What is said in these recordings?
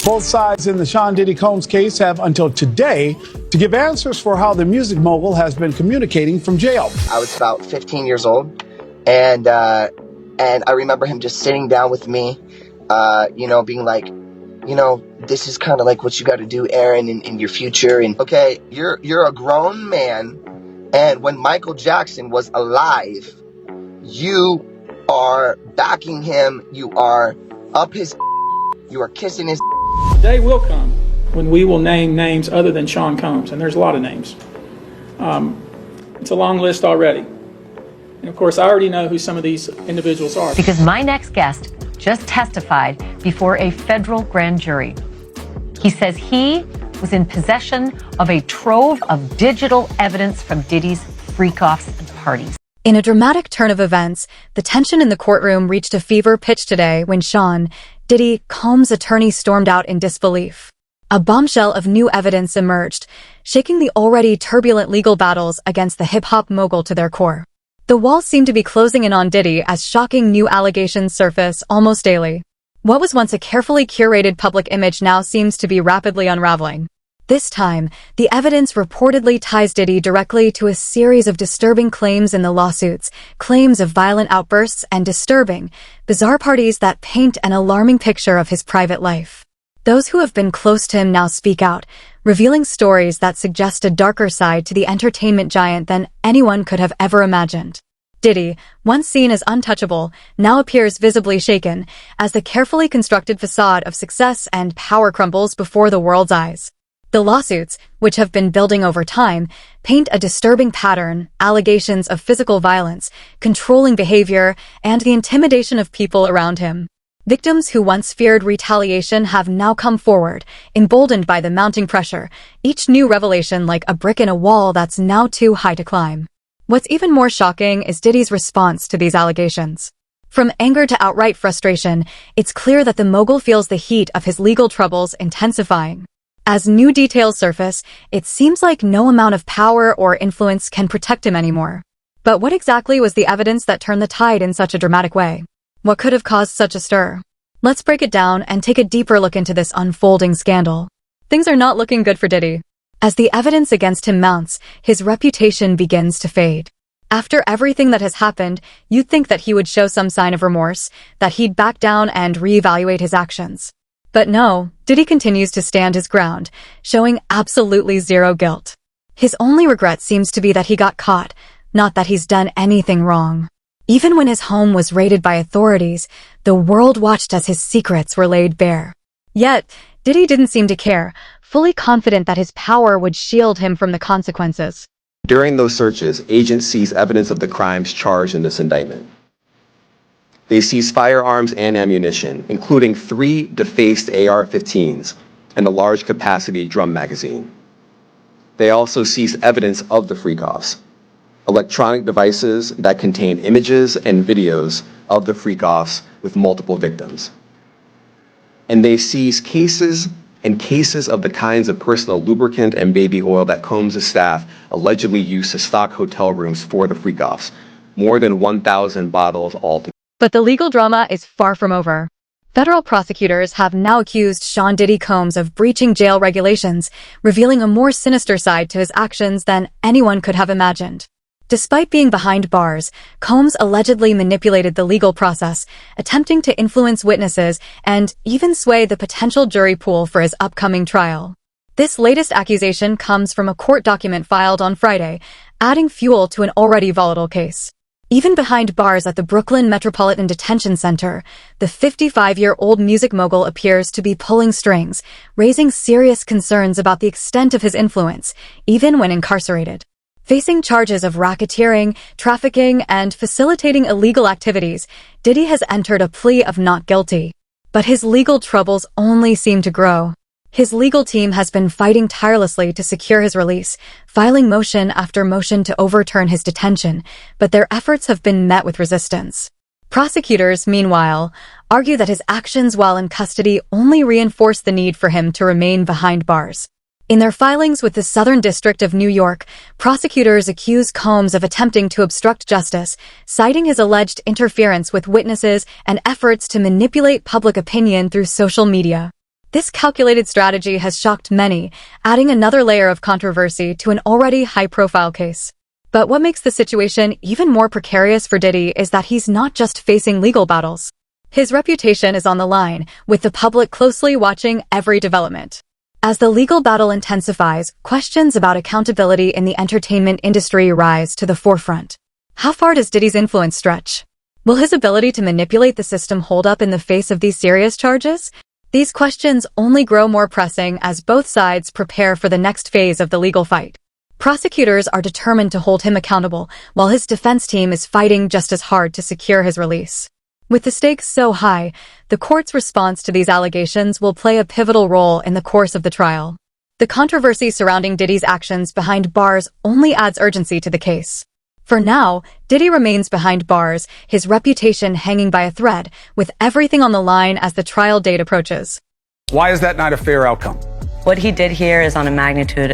Both sides in the Sean Diddy Combs case have until today to give answers for how the music mogul has been communicating from jail. I was about 15 years old, and I remember him just sitting down with me, being like, this is kind of like what you got to do, Aaron, in your future. And okay, you're a grown man, and when Michael Jackson was alive, you are backing him, you are up his, you are kissing his. The day will come when we will name names other than Sean Combs, and there's a lot of names. It's a long list already. And of course, I already know who some of these individuals are. Because my next guest just testified before a federal grand jury. He says he was in possession of a trove of digital evidence from Diddy's freak-offs and parties. In a dramatic turn of events, the tension in the courtroom reached a fever pitch today when Sean, Diddy, Combs' attorney stormed out in disbelief. A bombshell of new evidence emerged, shaking the already turbulent legal battles against the hip-hop mogul to their core. The walls seem to be closing in on Diddy as shocking new allegations surface almost daily. What was once a carefully curated public image now seems to be rapidly unraveling. This time, the evidence reportedly ties Diddy directly to a series of disturbing claims in the lawsuits, claims of violent outbursts and disturbing, bizarre parties that paint an alarming picture of his private life. Those who have been close to him now speak out, revealing stories that suggest a darker side to the entertainment giant than anyone could have ever imagined. Diddy, once seen as untouchable, now appears visibly shaken as the carefully constructed facade of success and power crumbles before the world's eyes. The lawsuits, which have been building over time, paint a disturbing pattern, allegations of physical violence, controlling behavior, and the intimidation of people around him. Victims who once feared retaliation have now come forward, emboldened by the mounting pressure, each new revelation like a brick in a wall that's now too high to climb. What's even more shocking is Diddy's response to these allegations. From anger to outright frustration, it's clear that the mogul feels the heat of his legal troubles intensifying. As new details surface, it seems like no amount of power or influence can protect him anymore. But what exactly was the evidence that turned the tide in such a dramatic way? What could have caused such a stir? Let's break it down and take a deeper look into this unfolding scandal. Things are not looking good for Diddy. As the evidence against him mounts, his reputation begins to fade. After everything that has happened, you'd think that he would show some sign of remorse, that he'd back down and reevaluate his actions. But no, Diddy continues to stand his ground, showing absolutely zero guilt. His only regret seems to be that he got caught, not that he's done anything wrong. Even when his home was raided by authorities, the world watched as his secrets were laid bare. Yet, Diddy didn't seem to care, fully confident that his power would shield him from the consequences. During those searches, agents seized evidence of the crimes charged in this indictment. They seized firearms and ammunition, including 3 defaced AR-15s and a large-capacity drum magazine. They also seized evidence of the freak-offs, electronic devices that contain images and videos of the freak-offs with multiple victims. And they seized cases and cases of the kinds of personal lubricant and baby oil that Combs' staff allegedly used to stock hotel rooms for the freak-offs, more than 1,000 bottles altogether. But the legal drama is far from over. Federal prosecutors have now accused Sean Diddy Combs of breaching jail regulations, revealing a more sinister side to his actions than anyone could have imagined. Despite being behind bars, Combs allegedly manipulated the legal process, attempting to influence witnesses and even sway the potential jury pool for his upcoming trial. This latest accusation comes from a court document filed on Friday, adding fuel to an already volatile case. Even behind bars at the Brooklyn Metropolitan Detention Center, the 55-year-old music mogul appears to be pulling strings, raising serious concerns about the extent of his influence, even when incarcerated. Facing charges of racketeering, trafficking, and facilitating illegal activities, Diddy has entered a plea of not guilty. But his legal troubles only seem to grow. His legal team has been fighting tirelessly to secure his release, filing motion after motion to overturn his detention, but their efforts have been met with resistance. Prosecutors, meanwhile, argue that his actions while in custody only reinforce the need for him to remain behind bars. In their filings with the Southern District of New York, prosecutors accuse Combs of attempting to obstruct justice, citing his alleged interference with witnesses and efforts to manipulate public opinion through social media. This calculated strategy has shocked many, adding another layer of controversy to an already high-profile case. But what makes the situation even more precarious for Diddy is that he's not just facing legal battles. His reputation is on the line, with the public closely watching every development. As the legal battle intensifies, questions about accountability in the entertainment industry rise to the forefront. How far does Diddy's influence stretch? Will his ability to manipulate the system hold up in the face of these serious charges? These questions only grow more pressing as both sides prepare for the next phase of the legal fight. Prosecutors are determined to hold him accountable, while his defense team is fighting just as hard to secure his release. With the stakes so high, the court's response to these allegations will play a pivotal role in the course of the trial. The controversy surrounding Diddy's actions behind bars only adds urgency to the case. For now, Diddy remains behind bars, his reputation hanging by a thread, with everything on the line as the trial date approaches. Why is that not a fair outcome? What he did here is on a magnitude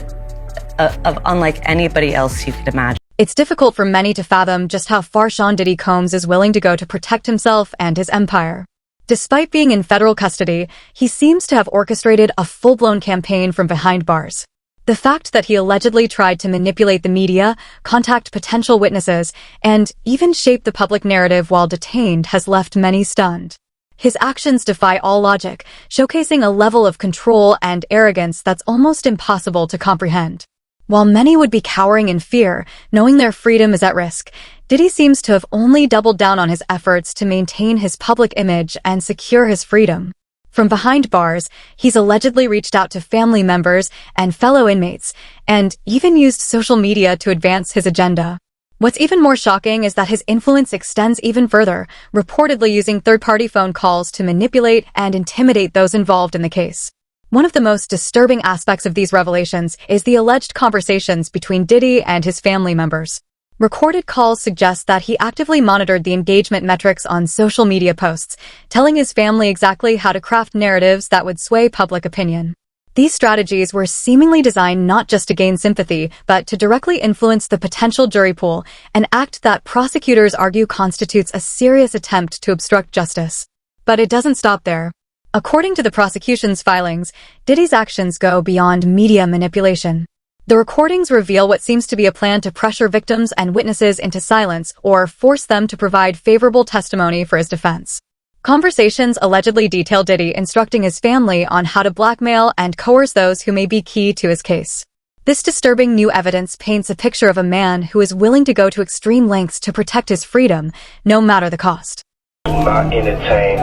of unlike anybody else you could imagine. It's difficult for many to fathom just how far Sean Diddy Combs is willing to go to protect himself and his empire. Despite being in federal custody, he seems to have orchestrated a full-blown campaign from behind bars. The fact that he allegedly tried to manipulate the media, contact potential witnesses, and even shape the public narrative while detained has left many stunned. His actions defy all logic, showcasing a level of control and arrogance that's almost impossible to comprehend. While many would be cowering in fear, knowing their freedom is at risk, Diddy seems to have only doubled down on his efforts to maintain his public image and secure his freedom. From behind bars, he's allegedly reached out to family members and fellow inmates, and even used social media to advance his agenda. What's even more shocking is that his influence extends even further, reportedly using third-party phone calls to manipulate and intimidate those involved in the case. One of the most disturbing aspects of these revelations is the alleged conversations between Diddy and his family members. Recorded calls suggest that he actively monitored the engagement metrics on social media posts, telling his family exactly how to craft narratives that would sway public opinion. These strategies were seemingly designed not just to gain sympathy, but to directly influence the potential jury pool, an act that prosecutors argue constitutes a serious attempt to obstruct justice. But it doesn't stop there. According to the prosecution's filings, Diddy's actions go beyond media manipulation. The recordings reveal what seems to be a plan to pressure victims and witnesses into silence or force them to provide favorable testimony for his defense. Conversations allegedly detail Diddy instructing his family on how to blackmail and coerce those who may be key to his case. This disturbing new evidence paints a picture of a man who is willing to go to extreme lengths to protect his freedom, no matter the cost. Do not entertain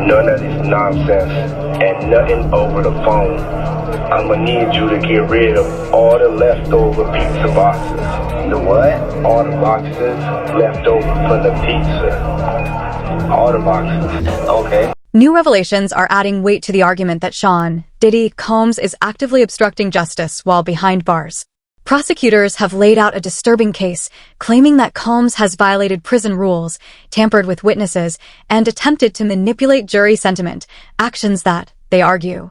none of this nonsense and nothing over the phone. I'm gonna need you to get rid of all the leftover pizza boxes. The what? All the boxes left over from the pizza. All the boxes. Okay. New revelations are adding weight to the argument that Sean Diddy Combs is actively obstructing justice while behind bars. Prosecutors have laid out a disturbing case, claiming that Combs has violated prison rules, tampered with witnesses, and attempted to manipulate jury sentiment, actions that, they argue,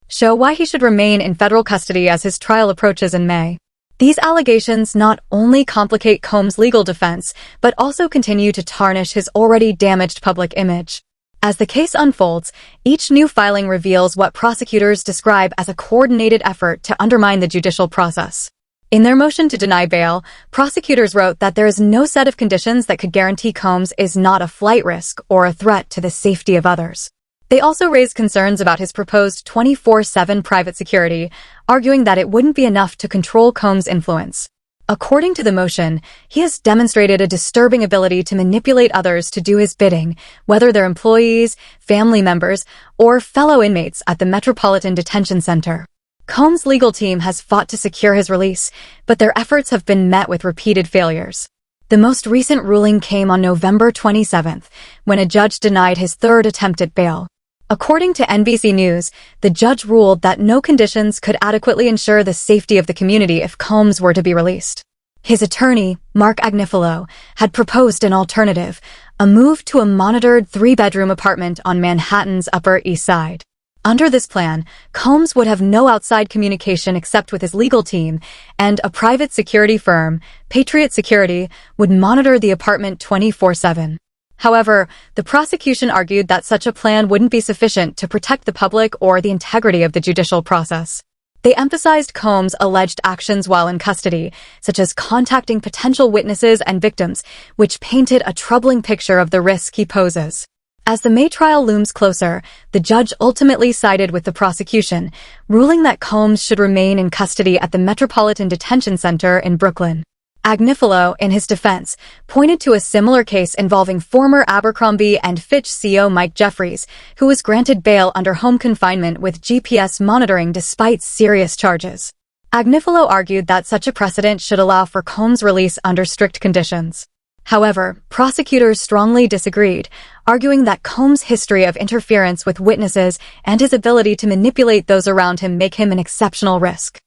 show why he should remain in federal custody as his trial approaches in May. These allegations not only complicate Combs' legal defense, but also continue to tarnish his already damaged public image. As the case unfolds, each new filing reveals what prosecutors describe as a coordinated effort to undermine the judicial process. In their motion to deny bail, prosecutors wrote that there is no set of conditions that could guarantee Combs is not a flight risk or a threat to the safety of others. They also raised concerns about his proposed 24/7 private security, arguing that it wouldn't be enough to control Combs' influence. According to the motion, he has demonstrated a disturbing ability to manipulate others to do his bidding, whether they're employees, family members, or fellow inmates at the Metropolitan Detention Center. Combs' legal team has fought to secure his release, but their efforts have been met with repeated failures. The most recent ruling came on November 27th, when a judge denied his third attempt at bail. According to NBC News, the judge ruled that no conditions could adequately ensure the safety of the community if Combs were to be released. His attorney, Mark Agnifilo, had proposed an alternative, a move to a monitored 3-bedroom apartment on Manhattan's Upper East Side. Under this plan, Combs would have no outside communication except with his legal team, and a private security firm, Patriot Security, would monitor the apartment 24/7. However, the prosecution argued that such a plan wouldn't be sufficient to protect the public or the integrity of the judicial process. They emphasized Combs' alleged actions while in custody, such as contacting potential witnesses and victims, which painted a troubling picture of the risk he poses. As the May trial looms closer, the judge ultimately sided with the prosecution, ruling that Combs should remain in custody at the Metropolitan Detention Center in Brooklyn. Agnifilo, in his defense, pointed to a similar case involving former Abercrombie and Fitch CEO Mike Jeffries, who was granted bail under home confinement with GPS monitoring despite serious charges. Agnifilo argued that such a precedent should allow for Combs' release under strict conditions. However, prosecutors strongly disagreed, arguing that Combs' history of interference with witnesses and his ability to manipulate those around him make him an exceptional risk.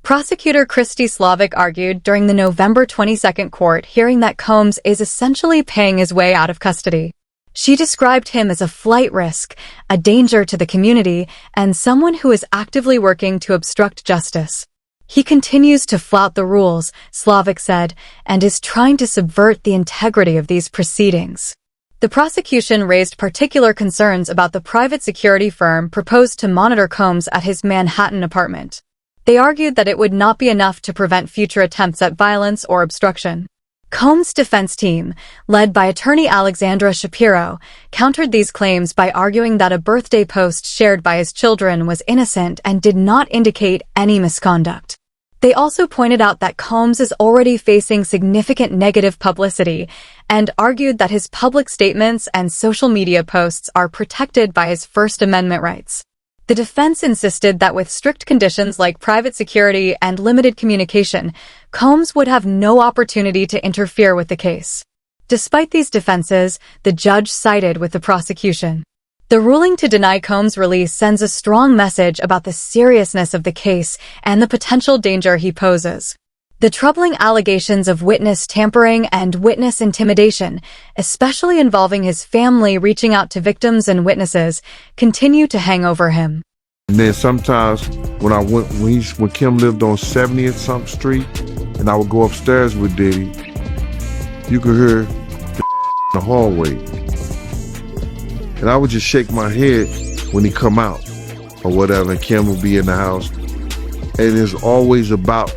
Prosecutor Christy Slavic argued during the November 22 court hearing that Combs is essentially paying his way out of custody. She described him as a flight risk, a danger to the community, and someone who is actively working to obstruct justice. He continues to flout the rules, Slavic said, and is trying to subvert the integrity of these proceedings. The prosecution raised particular concerns about the private security firm proposed to monitor Combs at his Manhattan apartment. They argued that it would not be enough to prevent future attempts at violence or obstruction. Combs' defense team, led by attorney Alexandra Shapiro, countered these claims by arguing that a birthday post shared by his children was innocent and did not indicate any misconduct. They also pointed out that Combs is already facing significant negative publicity and argued that his public statements and social media posts are protected by his First Amendment rights. The defense insisted that with strict conditions like private security and limited communication, Combs would have no opportunity to interfere with the case. Despite these defenses, the judge sided with the prosecution. The ruling to deny Combs' release sends a strong message about the seriousness of the case and the potential danger he poses. The troubling allegations of witness tampering and witness intimidation, especially involving his family reaching out to victims and witnesses, continue to hang over him. And then sometimes when Kim lived on 70th something street, and I would go upstairs with Diddy, you could hear the hallway. And I would just shake my head when he come out or whatever, and Kim would be in the house. And it's always about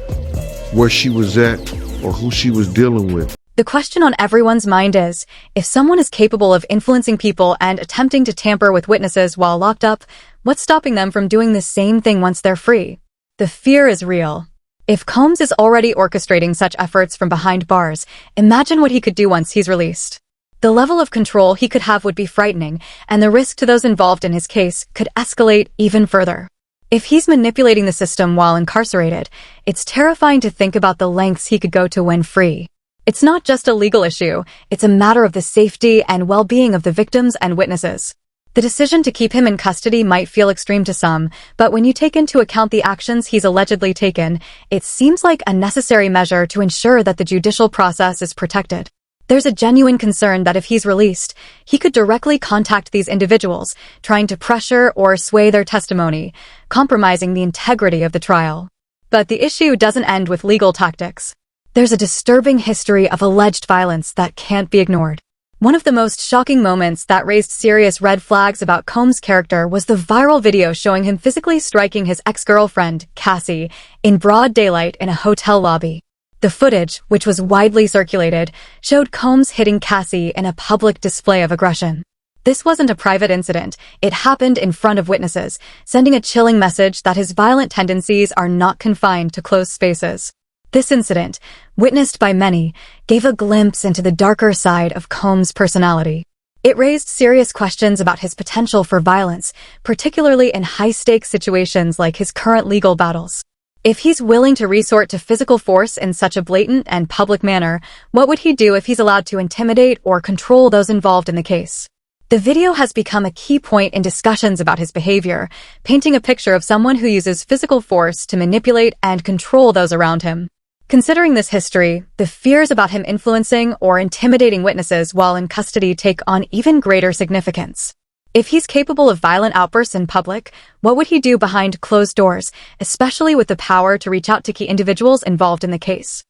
where she was at or who she was dealing with. The question on everyone's mind is, if someone is capable of influencing people and attempting to tamper with witnesses while locked up, what's stopping them from doing the same thing once they're free? The fear is real. If Combs is already orchestrating such efforts from behind bars, imagine what he could do once he's released. The level of control he could have would be frightening, and the risk to those involved in his case could escalate even further. If he's manipulating the system while incarcerated, it's terrifying to think about the lengths he could go to when free. It's not just a legal issue, it's a matter of the safety and well-being of the victims and witnesses. The decision to keep him in custody might feel extreme to some, but when you take into account the actions he's allegedly taken, it seems like a necessary measure to ensure that the judicial process is protected. There's a genuine concern that if he's released, he could directly contact these individuals, trying to pressure or sway their testimony, compromising the integrity of the trial. But the issue doesn't end with legal tactics. There's a disturbing history of alleged violence that can't be ignored. One of the most shocking moments that raised serious red flags about Combs' character was the viral video showing him physically striking his ex-girlfriend, Cassie, in broad daylight in a hotel lobby. The footage, which was widely circulated, showed Combs hitting Cassie in a public display of aggression. This wasn't a private incident. It happened in front of witnesses, sending a chilling message that his violent tendencies are not confined to closed spaces. This incident, witnessed by many, gave a glimpse into the darker side of Combs' personality. It raised serious questions about his potential for violence, particularly in high-stakes situations like his current legal battles. If he's willing to resort to physical force in such a blatant and public manner, what would he do if he's allowed to intimidate or control those involved in the case? The video has become a key point in discussions about his behavior, painting a picture of someone who uses physical force to manipulate and control those around him. Considering this history, the fears about him influencing or intimidating witnesses while in custody take on even greater significance. If he's capable of violent outbursts in public, what would he do behind closed doors, especially with the power to reach out to key individuals involved in the case?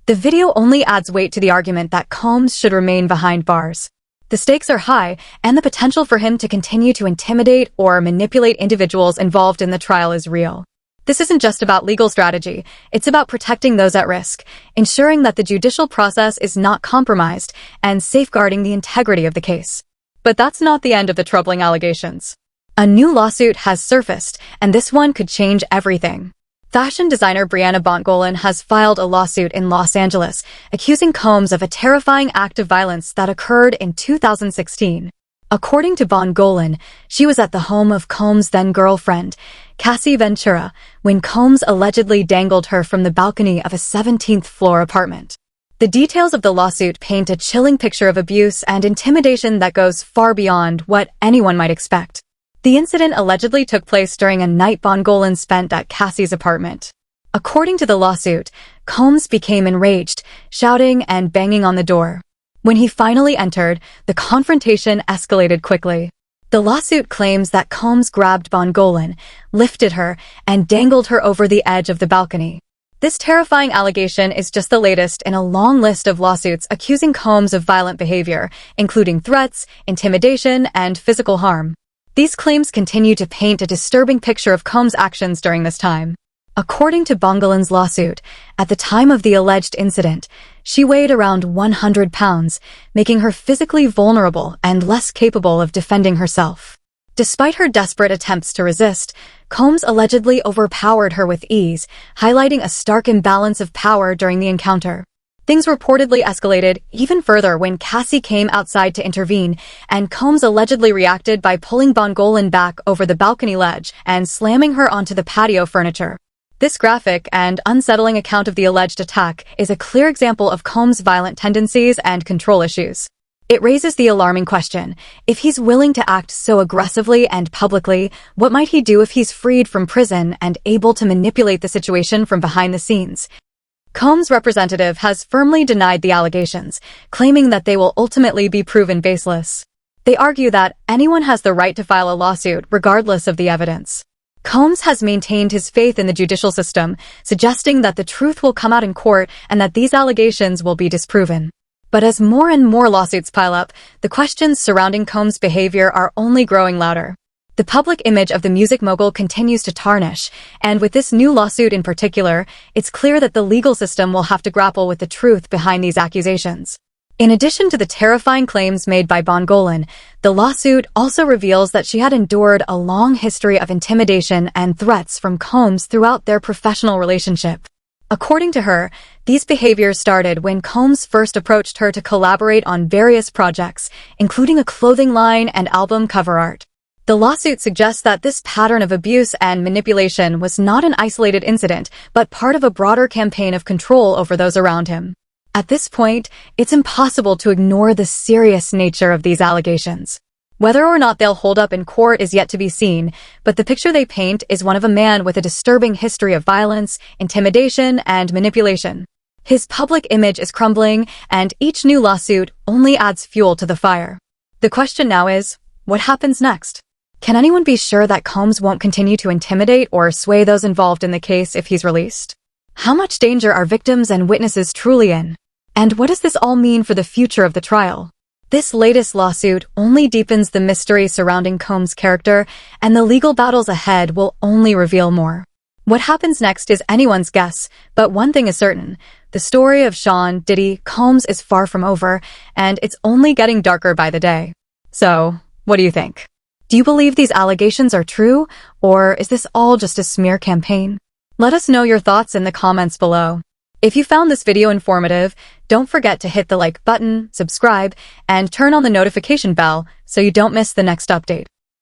The video only adds weight to the argument that Combs should remain behind bars. The stakes are high, and the potential for him to continue to intimidate or manipulate individuals involved in the trial is real. This isn't just about legal strategy, it's about protecting those at risk, ensuring that the judicial process is not compromised, and safeguarding the integrity of the case. But that's not the end of the troubling allegations. A new lawsuit has surfaced, and this one could change everything. Fashion designer Brianna Bontgolan has filed a lawsuit in Los Angeles, accusing Combs of a terrifying act of violence that occurred in 2016. According to Bontgolan, she was at the home of Combs' then-girlfriend, Cassie Ventura, when Combs allegedly dangled her from the balcony of a 17th-floor apartment. The details of the lawsuit paint a chilling picture of abuse and intimidation that goes far beyond what anyone might expect. The incident allegedly took place during a night Bontgolan spent at Cassie's apartment. According to the lawsuit, Combs became enraged, shouting and banging on the door. When he finally entered, the confrontation escalated quickly. The lawsuit claims that Combs grabbed Bontgolan, lifted her, and dangled her over the edge of the balcony. This terrifying allegation is just the latest in a long list of lawsuits accusing Combs of violent behavior, including threats, intimidation, and physical harm. These claims continue to paint a disturbing picture of Combs' actions during this time. According to Bontgolan's lawsuit, at the time of the alleged incident, she weighed around 100 pounds, making her physically vulnerable and less capable of defending herself. Despite her desperate attempts to resist, Combs allegedly overpowered her with ease, highlighting a stark imbalance of power during the encounter. Things reportedly escalated even further when Cassie came outside to intervene, and Combs allegedly reacted by pulling Bontgolan back over the balcony ledge and slamming her onto the patio furniture. This graphic and unsettling account of the alleged attack is a clear example of Combs' violent tendencies and control issues. It raises the alarming question: if he's willing to act so aggressively and publicly, what might he do if he's freed from prison and able to manipulate the situation from behind the scenes? Combs' representative has firmly denied the allegations, claiming that they will ultimately be proven baseless. They argue that anyone has the right to file a lawsuit regardless of the evidence. Combs has maintained his faith in the judicial system, suggesting that the truth will come out in court and that these allegations will be disproven. But as more and more lawsuits pile up, the questions surrounding Combs' behavior are only growing louder. The public image of the music mogul continues to tarnish, and with this new lawsuit in particular, it's clear that the legal system will have to grapple with the truth behind these accusations. In addition to the terrifying claims made by Bontgolan, the lawsuit also reveals that she had endured a long history of intimidation and threats from Combs throughout their professional relationship. According to her, these behaviors started when Combs first approached her to collaborate on various projects, including a clothing line and album cover art. The lawsuit suggests that this pattern of abuse and manipulation was not an isolated incident, but part of a broader campaign of control over those around him. At this point, it's impossible to ignore the serious nature of these allegations. Whether or not they'll hold up in court is yet to be seen, but the picture they paint is one of a man with a disturbing history of violence, intimidation, and manipulation. His public image is crumbling, and each new lawsuit only adds fuel to the fire. The question now is, what happens next? Can anyone be sure that Combs won't continue to intimidate or sway those involved in the case if he's released? How much danger are victims and witnesses truly in? And what does this all mean for the future of the trial? This latest lawsuit only deepens the mystery surrounding Combs' character, and the legal battles ahead will only reveal more. What happens next is anyone's guess, but one thing is certain: the story of Sean Diddy Combs is far from over, and it's only getting darker by the day. So, what do you think? Do you believe these allegations are true, or is this all just a smear campaign? Let us know your thoughts in the comments below. If you found this video informative, don't forget to hit the like button, subscribe, and turn on the notification bell so you don't miss the next update.